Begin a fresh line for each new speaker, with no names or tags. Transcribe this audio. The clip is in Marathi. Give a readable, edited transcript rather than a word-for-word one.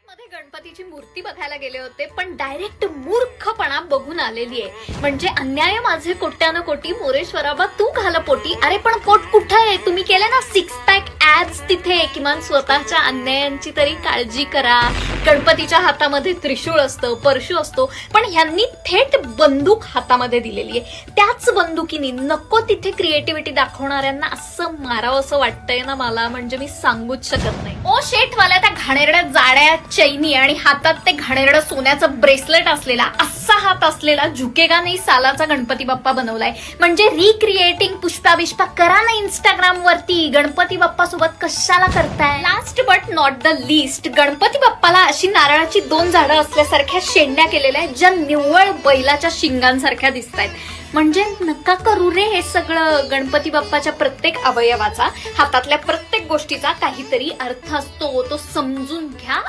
मध्ये गणपतीची मूर्ती बघायला गेले होते, पण डायरेक्ट मूर्खपणा बघून आलेली आहे. म्हणजे अन्याय माझे कोट्यानं कोटी, मोरेश्वराबा तू घाला पोटी. अरे पण पोट कुठं आहे? तुम्ही केले ना 6 पॅक ऍब्स तिथे. किमान स्वतःच्या अन्यायांची तरी काळजी करा. गणपतीच्या हातामध्ये त्रिशूळ असतं, परशू असतो, पण ह्यांनी थेट बंदूक हातामध्ये दिलेली आहे. त्याच बंदुकीने नको तिथे क्रिएटिव्हिटी दाखवणाऱ्यांना असं मारावं असं वाटतंय ना मला, म्हणजे मी सांगूच शकत नाही. ओ शेठवाल्या त्या घाणेरड्या जाड्या चैनी आणि हातात ते घाणेरडं सोन्याचं ब्रेसलेट असलेला, असा हात असलेला झुकेगा नाही सालाचा गणपती बाप्पा बनवलाय. म्हणजे रिक्रिएटिंग पुष्पा बिष्पा करा ना इंस्टाग्राम वरती. गणपती बाप्पा सोबत कशाला करताय? Last but not the least, Ganpati बाप्पाला अशी नारळाची 2 झाडं असल्यासारख्या शेंड्या केलेल्या आहेत, ज्या निव्वळ बैलाच्या शिंगांसारख्या दिसतायत. म्हणजे नका करू रे हे सगळं. गणपती बाप्पाच्या प्रत्येक अवयवाचा, हातातल्या प्रत्येक गोष्टीचा काहीतरी अर्थ असतो, तो समजून घ्या.